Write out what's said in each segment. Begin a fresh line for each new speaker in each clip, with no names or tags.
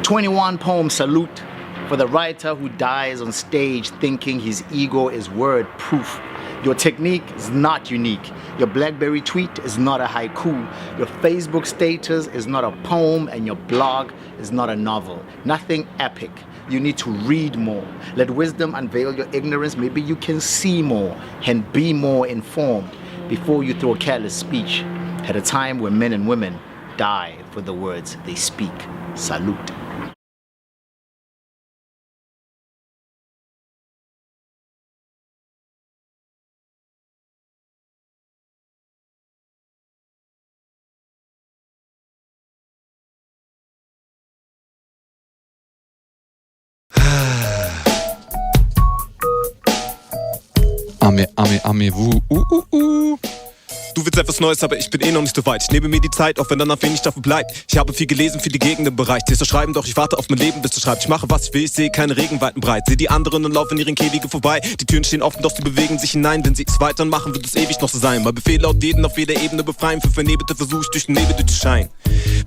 21 poem salute for the writer who dies on stage thinking his ego is word proof. Your technique is not unique. Your BlackBerry tweet is not a haiku. Your Facebook status is not a poem, and your blog is not a novel. Nothing epic. You need to read more. Let wisdom unveil your ignorance. Maybe you can see more and be more informed before you throw careless speech at a time where men and women die for the words they speak. Salute.
Du willst etwas Neues, aber ich bin eh noch nicht so weit. Ich nehme mir die Zeit, auch wenn danach wenig davon bleibt. Ich habe viel gelesen für die Gegend im Bereich. Siehst du schreiben, doch ich warte auf mein Leben, bis du schreibst. Ich mache, was ich will, ich sehe keine Regenweiten breit. Sehe die anderen und laufe in ihren Käfige vorbei. Die Türen stehen offen, doch sie bewegen sich hinein. Wenn sie es weitermachen, wird es ewig noch so sein. Weil Befehle laut jeden auf jeder Ebene befreien. Für vernebelte versuche ich durch den Nebel durchzuscheinen.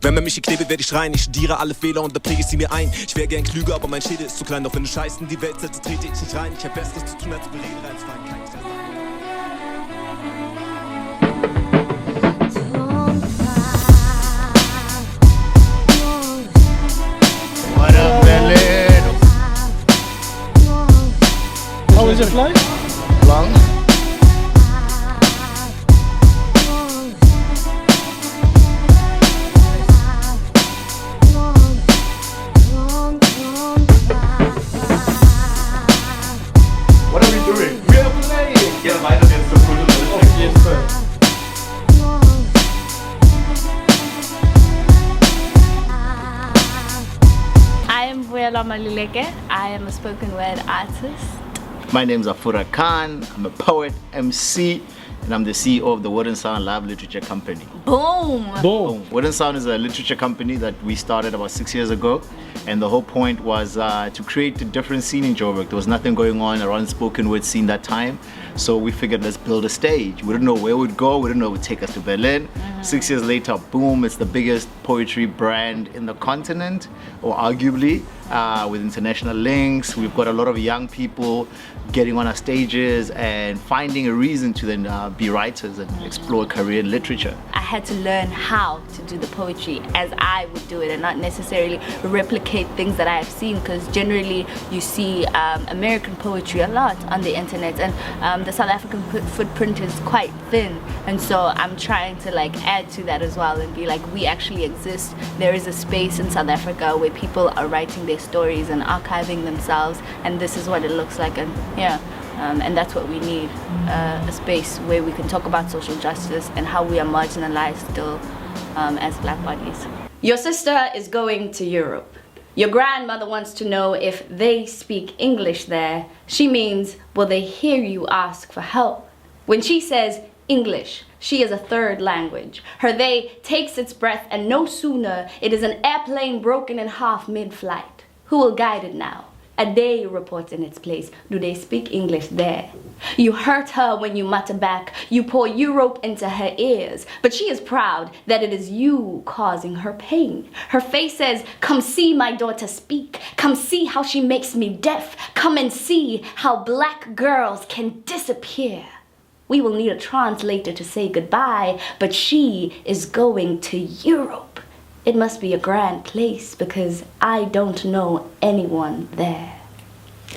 Wenn man mich hier knebelt, werde ich schreien. Ich studiere alle Fehler und da präge ich sie mir ein. Ich wäre gern klüger, aber mein Schädel ist zu klein. Doch wenn du Scheiß in die Welt setzt, trete ich nicht rein. Ich habe Besseres zu tun, als Berede reinzufallen. Kein Stress.
What up, Berlin?
How is your flight?
Long? What are we doing?
We are playing!
Ja, weiter jetzt zur kulturellen
Auf jeden Fall.
I am Vuela Maluleke. I am a spoken word artist.
My name is Afura Khan. I'm a poet, MC, and I'm the CEO of the Word and Sound Live Literature Company.
Boom!
Boom.
Word and Sound is a literature company that we started about 6 years ago, and the whole point was to create a different scene in Joburg. There was nothing going on around spoken word scene that time, so we figured let's build a stage. We didn't know where it would go. We didn't know it would take us to Berlin. 6 years later, boom! It's the biggest poetry brand in the continent, or arguably, with international links. We've got a lot of young people getting on our stages and finding a reason to then be writers and explore a career in literature.
I had to learn how to do the poetry as I would do it and not necessarily replicate things that I have seen, because generally you see American poetry a lot on the internet, and the South African footprint is quite thin, and so I'm trying to like add to that as well and be like, we actually exist. There is a space in South Africa where people are writing their stories and archiving themselves, and this is what it looks like, and yeah. And that's what we need, a space where we can talk about social justice and how we are marginalized still as black bodies.
Your sister is going to Europe. Your grandmother wants to know if they speak English there. She means, will they hear you ask for help? When she says English, she is a third language. Her they takes its breath, and no sooner it is an airplane broken in half mid-flight. Who will guide it now? A day reports in its place. Do they speak English there? You hurt her when you mutter back. You pour Europe into her ears. But she is proud that it is you causing her pain. Her face says, come see my daughter speak. Come see how she makes me deaf. Come and see how black girls can disappear. We will need a translator to say goodbye, but she is going to Europe. It must be a grand place because I don't know anyone there.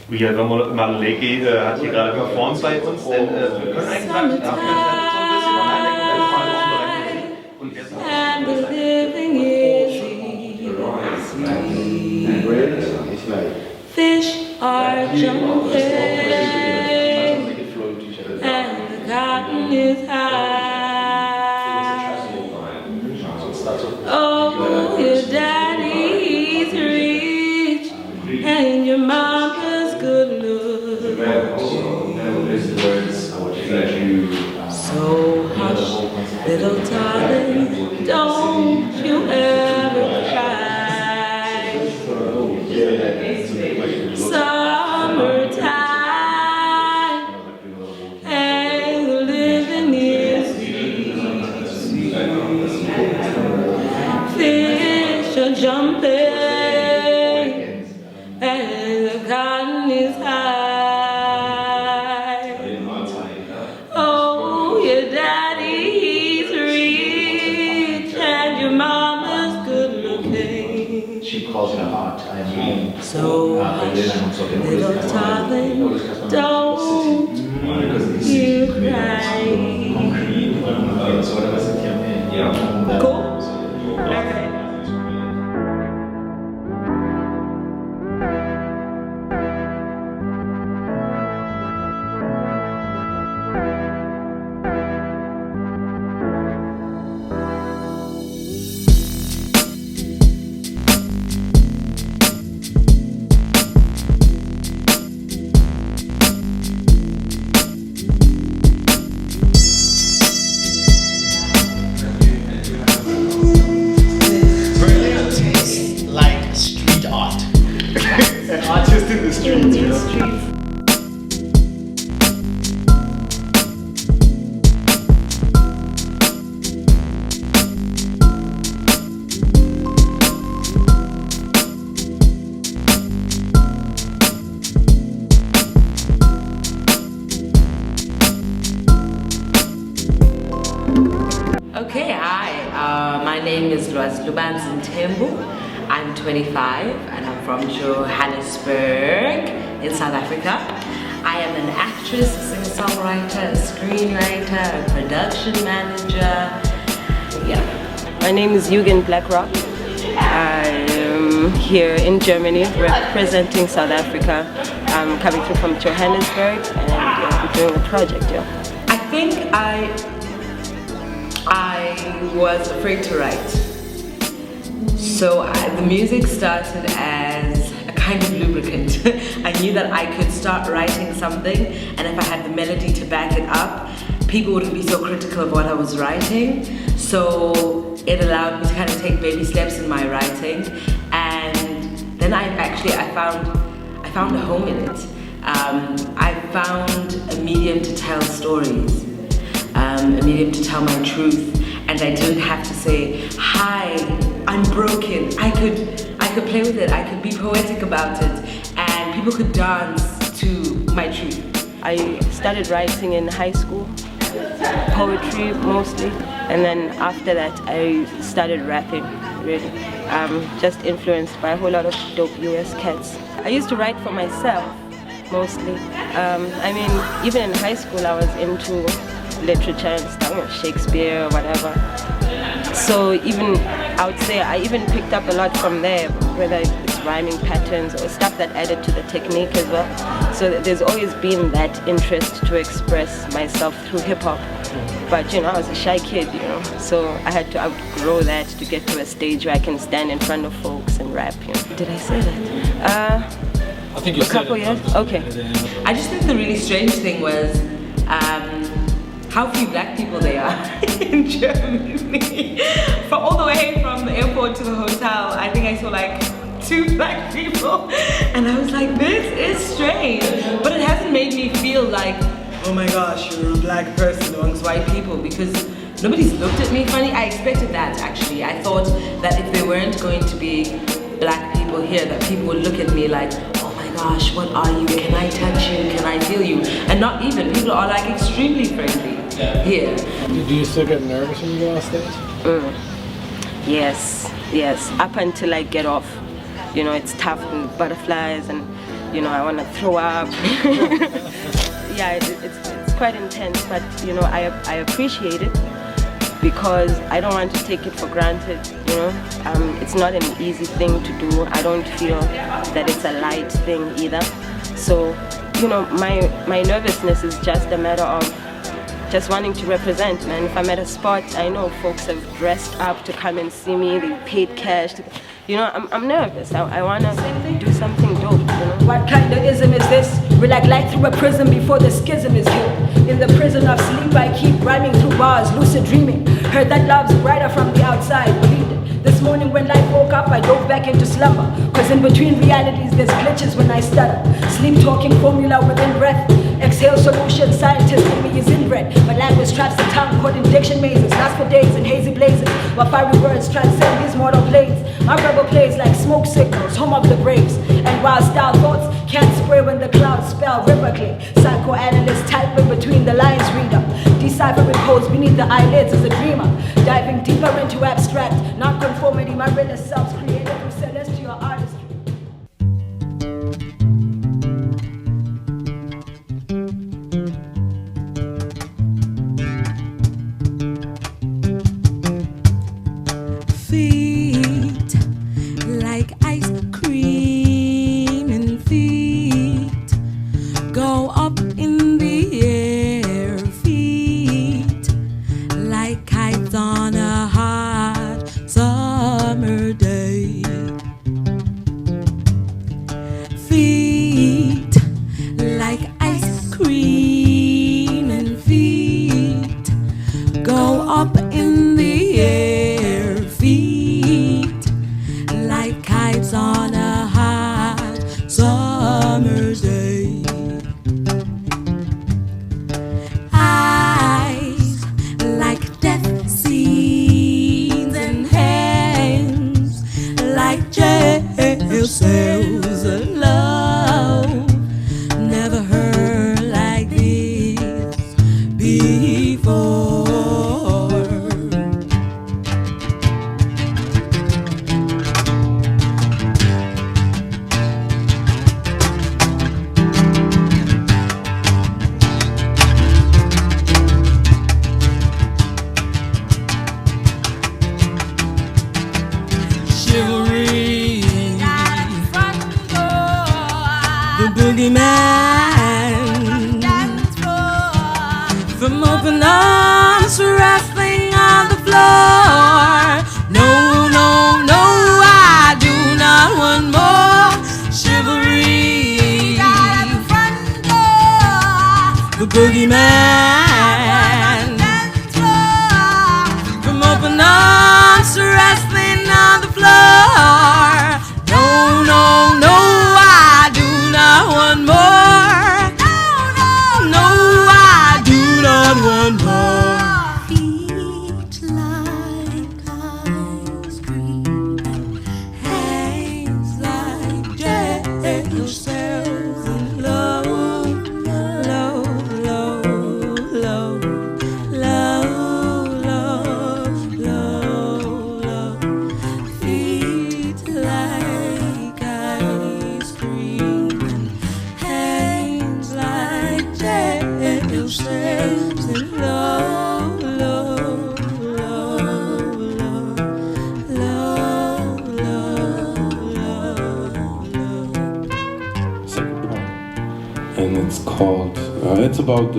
Ja, Maluleke hat hier gerade performt bei uns, denn wir können eigentlich sagen, wir können so ein bisschen
And the living is easy. Fish are jumping and the cotton is high. Oh, your daddy's rich and your mama's good looking. So hush, little darling, don't you ever cry. Summertime and the living is easy. Fish are jumping
she calls it art. I am home.
So little darling, don't you cry. Cool? Okay.
Artist in the streets, you know?
Okay, hi. My name is Lubanzi Tembu. I'm 25 and I'm from Johannesburg in South Africa. I am an actress, a singer-songwriter, a screenwriter, a production manager. Yeah.
My name is Eugen Blackrock. I am here in Germany representing South Africa. I'm coming through from Johannesburg and I'm doing a project here.
I think I was afraid to write. So the music started as a kind of lubricant. I knew that I could start writing something, and if I had the melody to back it up, people wouldn't be so critical of what I was writing. So it allowed me to kind of take baby steps in my writing, and then I found a home in it. I found a medium to tell stories, a medium to tell my truth, and I didn't have to say, "Hi, I'm broken." I could play with it, I could be poetic about it, and people could dance to my truth.
I started writing in high school, poetry mostly, and then after that I started rapping, really. Just influenced by a whole lot of dope US cats. I used to write for myself, mostly. I mean, even in high school I was into literature and stuff, Shakespeare or whatever. So even, I would say, I even picked up a lot from there, whether it's rhyming patterns or stuff that added to the technique as well. So there's always been that interest to express myself through hip-hop. But you know, I was a shy kid, you know, so I had to outgrow that to get to a stage where I can stand in front of folks and rap, you know. Did I say that?
I think you
a couple years? Okay.
I just think the really strange thing was how few black people there are in Germany. For all the way from the airport to the hotel, I think I saw like 2 black people, and I was like, this is strange. But it hasn't made me feel like, oh my gosh, you're a black person amongst white people, because nobody's looked at me funny. I expected that, actually. I thought that if there weren't going to be black people here, that people would look at me like, oh my gosh, what are you? Can I touch you? Can I feel you? And not even. People are like extremely friendly here.
Do you still get nervous when you go on stage?
Yes. Up until I get off. You know, it's tough and butterflies and, you know, I want to throw up. Yeah, it's quite intense, but, you know, I appreciate it because I don't want to take it for granted, you know. It's not an easy thing to do. I don't feel that it's a light thing either. So, you know, my nervousness is just a matter of just wanting to represent, man. If I'm at a spot, I know folks have dressed up to come and see me, they paid cash. You know, I'm nervous. I want to do something dope, you know.
What kind of ism is this? We're like light through a prism before the schism is healed. In the prison of sleep, I keep rhyming through bars, lucid dreaming. Heard that love's brighter from the outside, believed it. This morning when life woke up, I dove back into slumber. Cause in between realities, there's glitches when I stutter. Sleep talking formula within breath. Exhale solution, scientist in me is inbred. My language traps the tongue, caught in diction mazes. Last for days in hazy blazes. While fiery words transcend these mortal planes. My rebel plays like smoke signals, home of the braves. And wild style thoughts can't spray when the clouds spell rhythmically. Psychoanalyst type in between the lines reader. Deciphering codes beneath the eyelids as a dreamer. Diving deeper into abstract non-conformity, my realest selves created through celestial.
feet like ice cream, and feet go up in the air, feet like kites on a hot summer's day. Eyes like death scenes, and hands like jail cells. Of love never heard like this before. Chivalry, the boogeyman, from open arms wrestling on the floor. No, no, no, I do not want more chivalry. The boogeyman, from open arms wrestling on the floor. No, no, no, I do not want more. No, no, I do not want more. Feet like ice cream, hands like jail cells, and love, love, love, love, love, love, love, love. Feet like ice cream, and hands like jail cells, and love, love, love, love, love, love, love.
Second part, and it's called. It's about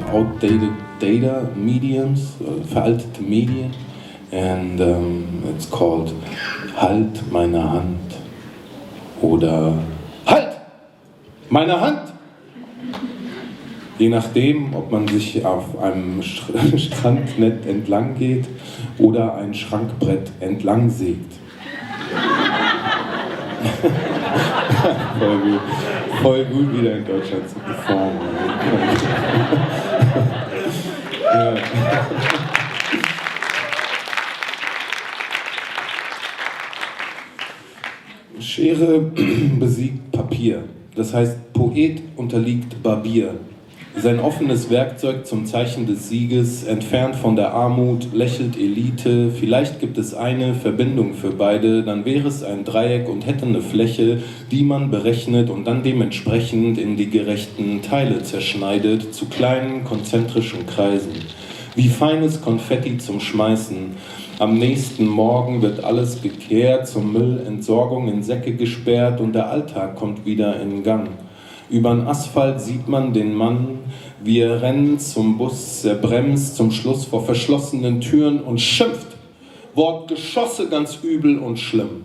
outdated data mediums, veraltete Medien, and it's called Halt meine Hand oder Halt meine Hand. Je nachdem, ob man sich auf einem Strandnetz entlang geht oder ein Schrankbrett entlang sägt. Voll gut wieder in Deutschland zu performen. Ja. Schere besiegt Papier. Das heißt, Poet unterliegt Barbier. Sein offenes Werkzeug zum Zeichen des Sieges, entfernt von der Armut, lächelt Elite. Vielleicht gibt es eine Verbindung für beide, dann wäre es ein Dreieck und hätte eine Fläche, die man berechnet und dann dementsprechend in die gerechten Teile zerschneidet, zu kleinen konzentrischen Kreisen. Wie feines Konfetti zum Schmeißen. Am nächsten Morgen wird alles gekehrt, zur Müllentsorgung in Säcke gesperrt und der Alltag kommt wieder in Gang. Übern Asphalt sieht man den Mann, wie er rennt zum Bus, er bremst zum Schluss vor verschlossenen Türen und schimpft. Wort Geschosse ganz übel und schlimm.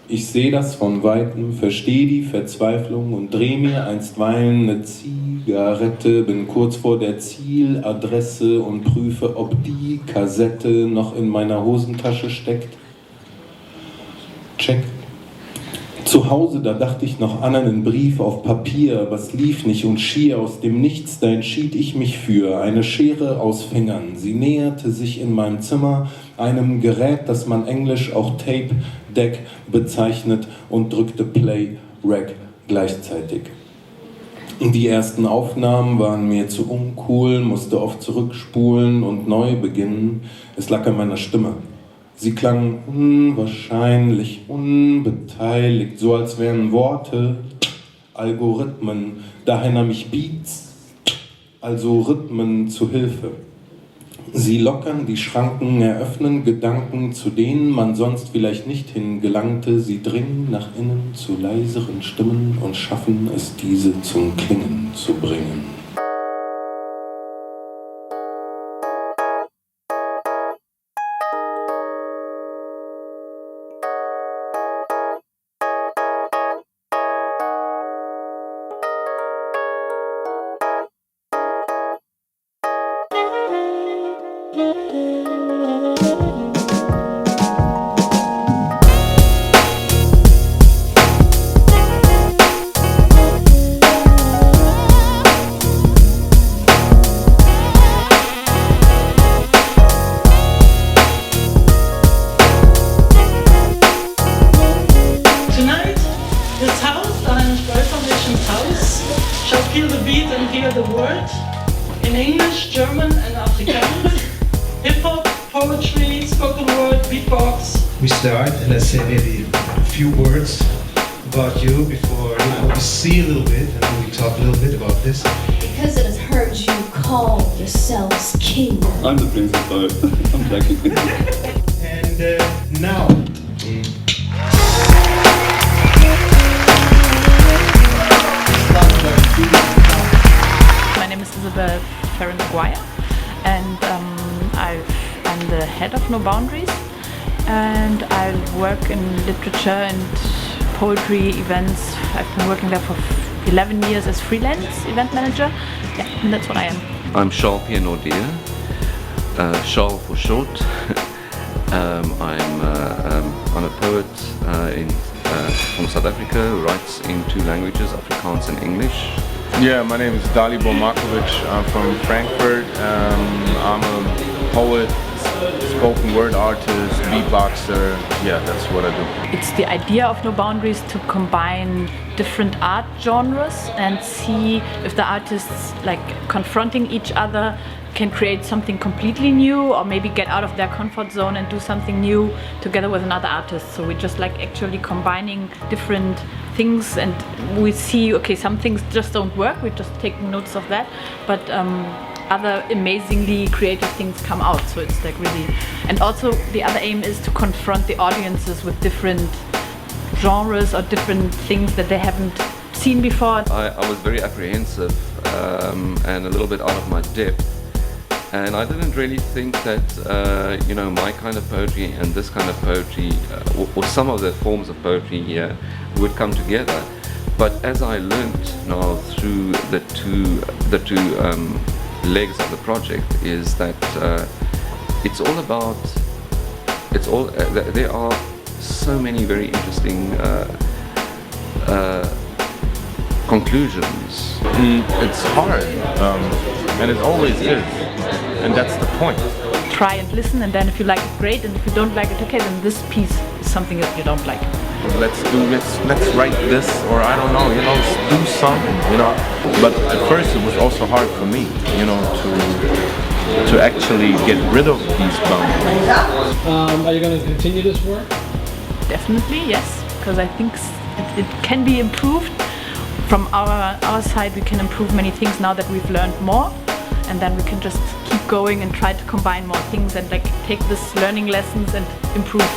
Ich sehe das von Weitem, verstehe die Verzweiflung und dreh mir einstweilen eine Zigarette, bin kurz vor der Zieladresse und prüfe, ob die Kassette noch in meiner Hosentasche steckt. Check. Zu Hause, da dachte ich noch an einen Brief auf Papier, was lief nicht und schier aus dem Nichts, da entschied ich mich für eine Schere aus Fingern. Sie näherte sich in meinem Zimmer einem Gerät, das man englisch auch Tape Deck bezeichnet, und drückte Play, Rec gleichzeitig. Die ersten Aufnahmen waren mir zu uncool, musste oft zurückspulen und neu beginnen. Es lag an meiner Stimme. Sie klang unwahrscheinlich unbeteiligt, so als wären Worte Algorithmen. Daher nahm ich Beats, also Rhythmen, zu Hilfe. Sie lockern die Schranken, eröffnen Gedanken, zu denen man sonst vielleicht nicht hingelangte. Sie dringen nach innen zu leiseren Stimmen und schaffen es, diese zum Klingen zu bringen.
hear the words in English, German, and Afrikaans. Hip-hop, poetry, spoken word, beatbox.
We start and let's say maybe a few words about you before we see a little bit and then we talk a little bit about this.
Because it has heard you call yourselves king.
I'm the principal. I'm joking.
And now.
My name is Isabel Ferren-Maguire, and I'm the head of No Boundaries, and I work in literature and poetry events. I've been working there for 11 years as freelance event manager. Yeah, and that's what I am.
I'm Charles Pierre Nordier, Charles for short. I'm a poet from South Africa who writes in two languages, Afrikaans and English.
Yeah, my name is Dalibor Markovic. I'm from Frankfurt. I'm a poet, spoken word artist, beatboxer. Yeah, that's what I do.
It's the idea of No Boundaries to combine different art genres and see if the artists, like, confronting each other, can create something completely new, or maybe get out of their comfort zone and do something new together with another artist. So we just like actually combining different things, and we see, okay, some things just don't work, we just take notes of that, but other amazingly creative things come out. So it's like really, and also the other aim is to confront the audiences with different genres or different things that they haven't seen before.
I was very apprehensive and a little bit out of my depth. And I didn't really think that, you know, my kind of poetry and this kind of poetry, or some of the forms of poetry here, would come together. But as I learned now through the two legs of the project, is that there are so many very interesting
conclusions. It's hard, and it always is. And that's the point.
Try and listen, and then if you like it, great, and if you don't like it, okay, then this piece is something that you don't like.
Let's write this, or I don't know, you know, do something, you know. But at first it was also hard for me, you know, to actually get rid of these boundaries.
Are you going to continue this work?
Definitely, yes, because I think it can be improved. From our side, we can improve many things now that we've learned more. And then we can just keep going and try to combine more things and like take this learning lessons and improve.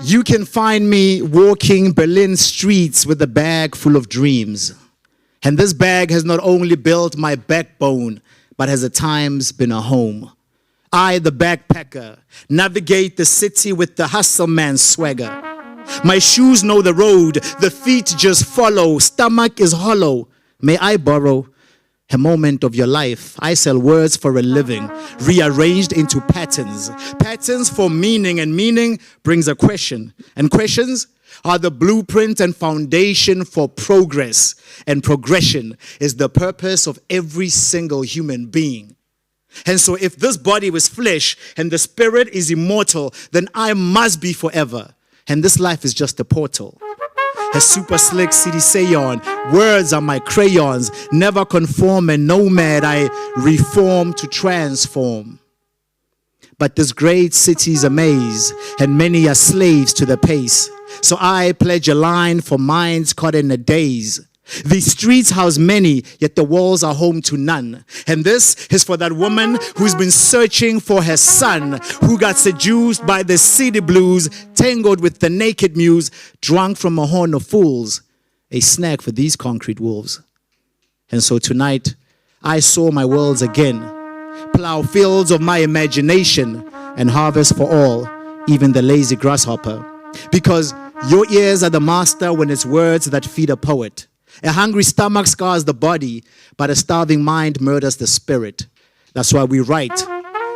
You can find me walking Berlin streets with a bag full of dreams. And this bag has not only built my backbone, but has at times been a home. I, the backpacker, navigate the city with the hustle man swagger. My shoes know the road, the feet just follow, stomach is hollow. May I borrow a moment of your life? I sell words for a living, rearranged into patterns. Patterns for meaning, and meaning brings a question. And questions are the blueprint and foundation for progress. And progression is the purpose of every single human being. And so if this body was flesh and the spirit is immortal, then I must be forever. And this life is just a portal. A super slick city sayon, words are my crayons, never conform and nomad, I reform to transform. But this great city's a maze, and many are slaves to the pace. So I pledge a line for minds caught in a daze. These streets house many, yet the walls are home to none. And this is for that woman who's been searching for her son, who got seduced by the city blues, tangled with the naked muse, drunk from a horn of fools, a snack for these concrete wolves. And so tonight, I sow my worlds again, plow fields of my imagination, and harvest for all, even the lazy grasshopper. Because your ears are the master when it's words that feed a poet. A hungry stomach scars the body, but a starving mind murders the spirit. That's why we write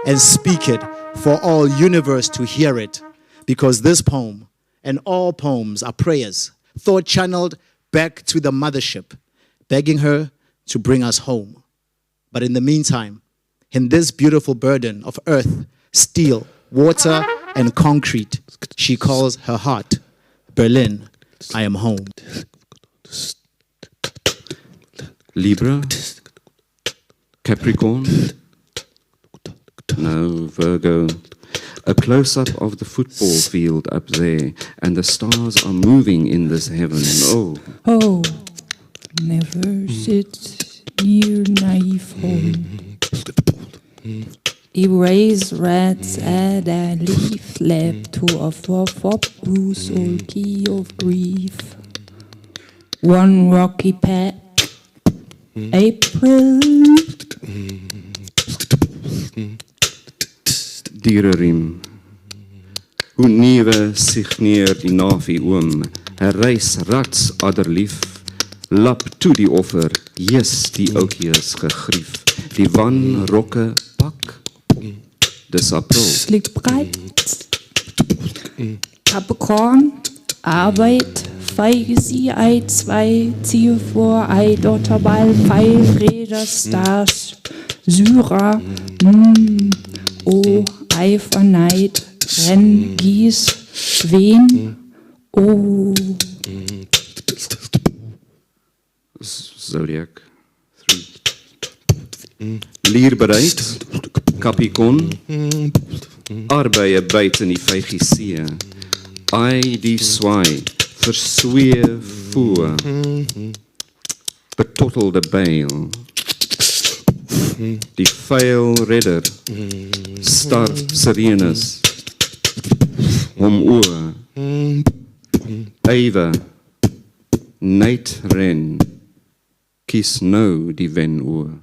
and speak it for all universe to hear it. Because this poem and all poems are prayers, thought channeled back to the mothership, begging her to bring us home. But in the meantime, in this beautiful burden of earth, steel, water, and concrete, she calls her heart, Berlin, I am home.
Libra, Capricorn, no, Virgo. A close-up of the football field up there, and the stars are moving in this heaven. Oh,
never sit near naive home. Erase rats add a leaf left to a fop loose old key of grief. One rocky path. April.
Diereriem. Hoe nieuwe signeer die navi oom. Reis rats adderlief. Lap toe die offer. Yes, die oukie is gegrief. Die wanrokke pak. Dis April.
Liegt breit. Capricorn. Arbeit. Feige sie, Ei 2, ziehe vor, Ei, Dotterball, Pfeil, Räder, Stars, Syrer, oh, Eifer, Neid, Renn, Gieß, Wen, oh.
Zodiac 3. Lier bereid, Capricorn, arbeie byt in die VGC, Ei, die swaai, verswee voer, betottelde byl, die vuil redder, starf sirenes, hom oor, ywe, neid ren, kies nou die wen oor.